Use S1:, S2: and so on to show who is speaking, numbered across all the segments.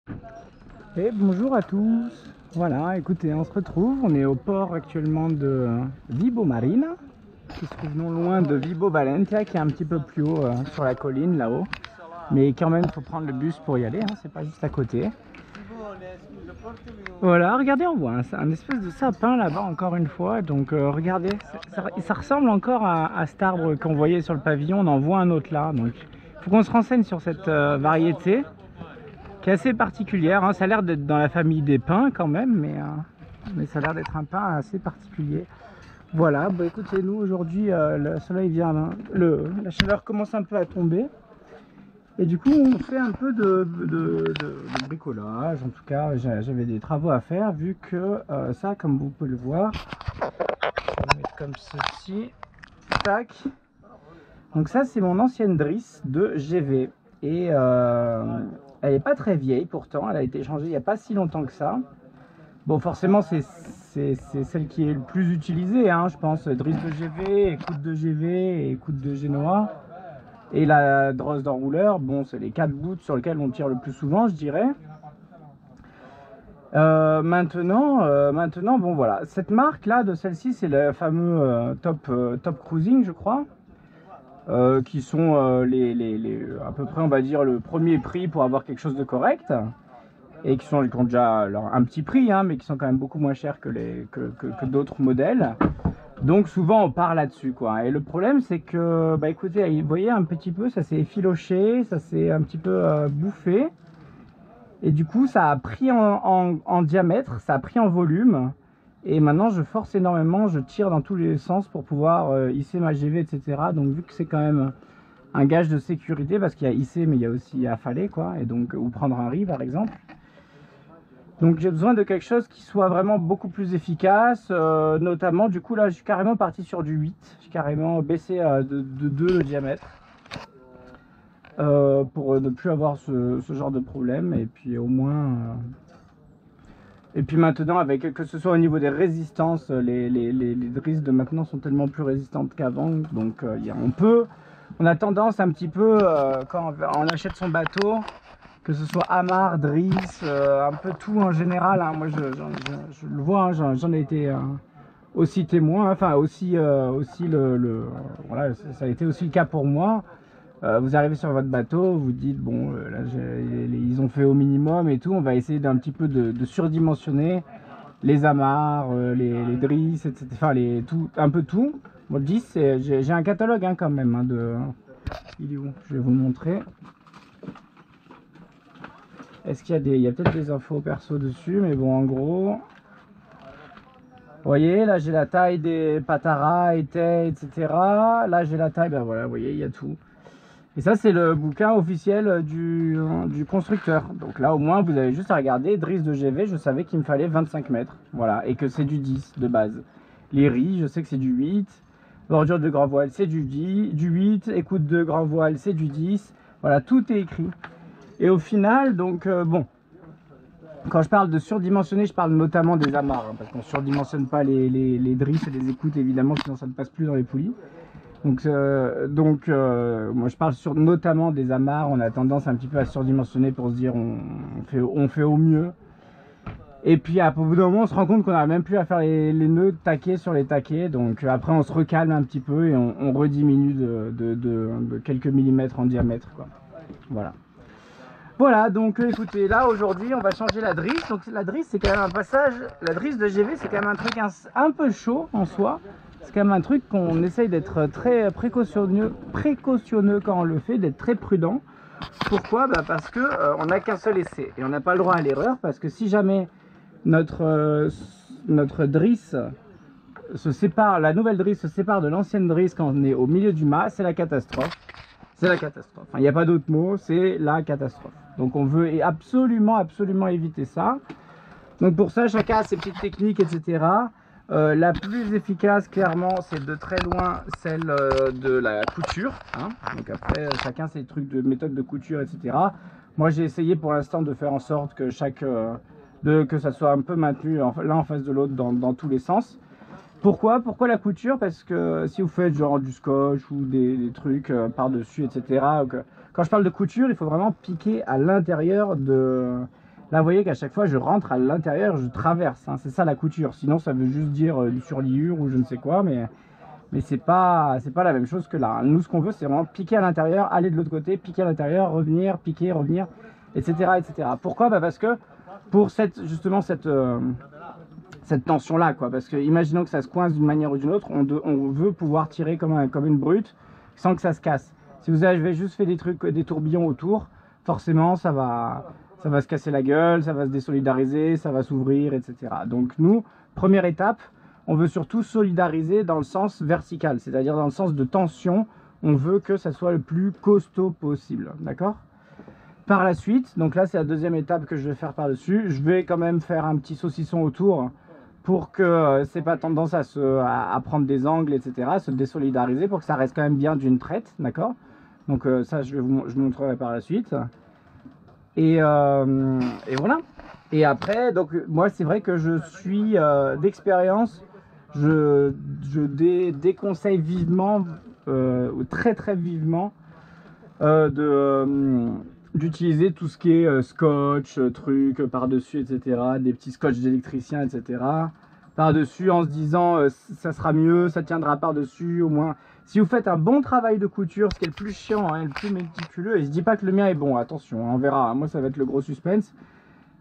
S1: Et bonjour à tous. Voilà, écoutez, on se retrouve. On est au port actuellement de Vibo Marina, qui se trouve non loin de Vibo Valentia, qui est un petit peu plus haut sur la colline là-haut. Mais quand même, il faut prendre le bus pour y aller, hein, c'est pas juste à côté. Voilà, regardez, on voit un espèce de sapin là-bas encore une fois. Donc regardez, ça ressemble encore à cet arbre qu'on voyait sur le pavillon. On en voit un autre là. Donc il faut qu'on se renseigne sur cette variété qui est assez particulière, hein. Ça a l'air d'être dans la famille des pins quand même, mais ça a l'air d'être un pain assez particulier. Voilà, bah écoutez, nous aujourd'hui le soleil vient, hein, la chaleur commence un peu à tomber. Et du coup on fait un peu de bricolage, en tout cas j'avais des travaux à faire vu que ça, comme vous pouvez le voir, je vais mettre comme ceci, tac. Donc ça c'est mon ancienne drisse de GV et elle n'est pas très vieille pourtant, elle a été changée il n'y a pas si longtemps que ça. Bon, forcément c'est celle qui est le plus utilisée, hein, je pense, drisse de GV, écoute de GV et écoute de Genoa. Et la drosse d'enrouleur, bon, c'est les 4 bouts sur lesquels on tire le plus souvent, je dirais. Maintenant, bon voilà, cette marque là de celle-ci, c'est le fameux Top Cruising, je crois, qui sont à peu près, on va dire, le premier prix pour avoir quelque chose de correct, et qui ont déjà un petit prix, hein, mais qui sont quand même beaucoup moins chers que d'autres modèles. Donc souvent on part là-dessus, quoi. Et le problème c'est que, bah écoutez, vous voyez un petit peu, ça s'est effiloché, ça s'est un petit peu bouffé. Et du coup ça a pris en diamètre, ça a pris en volume. Et maintenant je force énormément, je tire dans tous les sens pour pouvoir hisser ma GV, etc. Donc vu que c'est quand même un gage de sécurité, parce qu'il y a hisser mais il y a aussi affaler, quoi. Et donc, ou prendre un riz par exemple. Donc j'ai besoin de quelque chose qui soit vraiment beaucoup plus efficace, notamment du coup là je suis carrément parti sur du 8, j'ai carrément baissé de 2 le diamètre pour ne plus avoir ce genre de problème. Et puis au moins et puis maintenant, avec que ce soit au niveau des résistances, les drisses de maintenant sont tellement plus résistantes qu'avant, donc on a tendance un petit peu quand on achète son bateau, que ce soit amarre, drisse, un peu tout en général, hein. Moi je le vois, hein, j'en ai été aussi témoin, enfin aussi voilà, ça a été aussi le cas pour moi. Vous arrivez sur votre bateau, vous dites bon là ils ont fait au minimum et tout, on va essayer d'un petit peu de surdimensionner les amarres, les drisses, etc. Enfin un peu tout. Bon, 10, j'ai un catalogue, hein, quand même, hein, il est où? Je vais vous montrer. Est-ce qu'il y a il y a peut-être des infos perso dessus, mais bon, en gros, vous voyez, là j'ai la taille des Patara, Etei, etc. Là j'ai la taille, ben voilà, vous voyez, il y a tout. Et ça c'est le bouquin officiel du constructeur. Donc là au moins vous avez juste à regarder, drisse de GV, je savais qu'il me fallait 25 mètres. Voilà, et que c'est du 10 de base. Les riz, je sais que c'est du 8. Bordure de grand voile, c'est du 8. Écoute de grand voile, c'est du 10. Voilà, tout est écrit. Et au final, donc bon, quand je parle de surdimensionner, je parle notamment des amarres, hein, parce qu'on ne surdimensionne pas les drisses et les écoutes, évidemment, sinon ça ne passe plus dans les poulies. Donc moi je parle notamment des amarres. On a tendance un petit peu à surdimensionner pour se dire on fait au mieux. Et puis à bout d'un moment on se rend compte qu'on n'arrive même plus à faire les nœuds de taquet sur les taquets. Donc après on se recalme un petit peu et on rediminue de quelques millimètres en diamètre, quoi. Voilà. Voilà, donc écoutez, là aujourd'hui on va changer la drisse. Donc la drisse c'est quand même un passage, la drisse de GV c'est quand même un truc un peu chaud en soi. C'est quand même un truc qu'on essaye d'être très précautionneux quand on le fait, d'être très prudent. Pourquoi? Bah parce que on n'a qu'un seul essai et on n'a pas le droit à l'erreur, parce que si jamais notre drisse se sépare, la nouvelle drisse se sépare de l'ancienne drisse quand on est au milieu du mât, c'est la catastrophe. C'est la catastrophe. Enfin, il n'y a pas d'autre mot, c'est la catastrophe. Donc on veut absolument éviter ça. Donc pour ça, chacun a ses petites techniques, etc. La plus efficace, clairement, c'est de très loin celle de la couture, hein. Donc après, chacun ses trucs de méthode de couture, etc. Moi, j'ai essayé pour l'instant de faire en sorte que que ça soit un peu maintenu l'un en face de l'autre dans tous les sens. Pourquoi la couture? Parce que si vous faites genre du scotch ou des trucs par-dessus, etc. Quand je parle de couture, il faut vraiment piquer à l'intérieur Là, vous voyez qu'à chaque fois, je rentre à l'intérieur, je traverse. Hein, c'est ça la couture. Sinon, ça veut juste dire du surliure ou je ne sais quoi, mais c'est pas la même chose que là. Nous, ce qu'on veut, c'est vraiment piquer à l'intérieur, aller de l'autre côté, piquer à l'intérieur, revenir, piquer, revenir, etc., etc. Pourquoi? Parce que pour justement cette tension-là, quoi. Parce que imaginons que ça se coince d'une manière ou d'une autre, on veut pouvoir tirer comme une brute sans que ça se casse. Si vous avez juste fait des tourbillons autour, forcément, ça va se casser la gueule, ça va se désolidariser, ça va s'ouvrir, etc. Donc nous, première étape, on veut surtout solidariser dans le sens vertical, c'est-à-dire dans le sens de tension. On veut que ça soit le plus costaud possible, d'accord? Par la suite, donc là c'est la deuxième étape que je vais faire par-dessus, je vais quand même faire un petit saucisson autour pour que c'est pas tendance à prendre des angles, etc., se désolidariser pour que ça reste quand même bien d'une traite, d'accord? Donc ça je vous montrerai par la suite. Et voilà. Et après, donc moi c'est vrai que je suis d'expérience, je déconseille vivement, très très vivement, d'utiliser tout ce qui est scotch, trucs par-dessus, etc. Des petits scotch d'électricien, etc. Par-dessus en se disant ça sera mieux, ça tiendra par-dessus au moins. Si vous faites un bon travail de couture, ce qui est le plus chiant, hein, le plus méticuleux, et je dis pas que le mien est bon, attention, on verra, moi ça va être le gros suspense.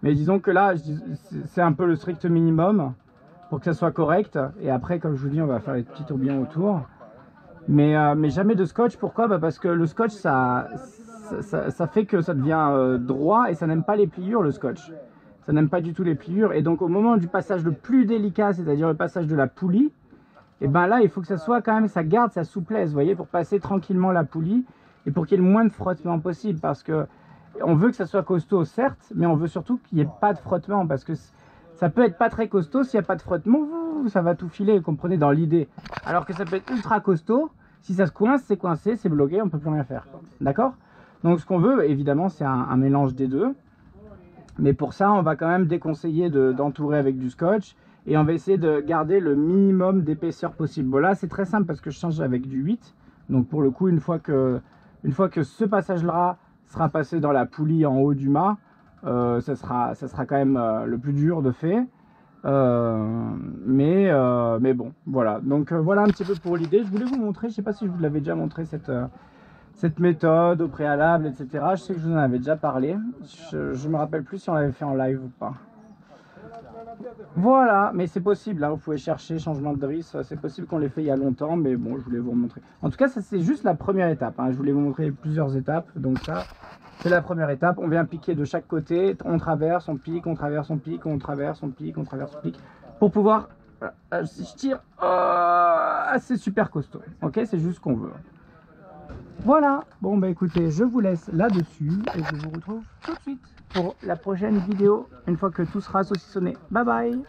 S1: Mais disons que là, c'est un peu le strict minimum pour que ça soit correct. Et après, comme je vous dis, on va faire les petits tourbillons autour. Mais jamais de scotch. Pourquoi? Parce que le scotch, ça fait que ça devient droit et ça n'aime pas les pliures, le scotch. Ça n'aime pas du tout les pliures. Et donc, au moment du passage le plus délicat, c'est-à-dire le passage de la poulie, et ben là, il faut que ça soit quand même, ça garde sa souplesse, vous voyez, pour passer tranquillement la poulie et pour qu'il y ait le moins de frottement possible. Parce que on veut que ça soit costaud, certes, mais on veut surtout qu'il n'y ait pas de frottement, parce que ça peut être pas très costaud, s'il n'y a pas de frottement, ça va tout filer, vous comprenez, dans l'idée. Alors que ça peut être ultra costaud, si ça se coince, c'est coincé, c'est bloqué, on ne peut plus rien faire. D'accord? Donc ce qu'on veut, évidemment, c'est un mélange des deux. Mais pour ça, on va quand même déconseiller d'entourer avec du scotch, et on va essayer de garder le minimum d'épaisseur possible. Bon là, c'est très simple, parce que je change avec du 8. Donc pour le coup, une fois que ce passage-là sera passé dans la poulie en haut du mât, ça sera quand même le plus dur de fait. Mais bon, voilà. Donc voilà un petit peu pour l'idée. Je voulais vous montrer, je ne sais pas si je vous l'avais déjà montré cette méthode au préalable, etc. Je sais que je vous en avais déjà parlé. Je me rappelle plus si on l'avait fait en live ou pas. Voilà, mais c'est possible, hein, vous pouvez chercher changement de drisse, c'est possible qu'on l'ait fait il y a longtemps, mais bon, je voulais vous montrer. En tout cas, ça c'est juste la première étape, hein. Je voulais vous montrer plusieurs étapes, donc ça, c'est la première étape. On vient piquer de chaque côté, on traverse, on pique, on traverse, on pique, on traverse, on pique, on traverse, on pique, pour pouvoir, si je tire, c'est super costaud, ok, c'est juste ce qu'on veut. Voilà, bon bah écoutez, je vous laisse là-dessus, et je vous retrouve tout de suite pour la prochaine vidéo, une fois que tout sera saucissonné. Bye bye!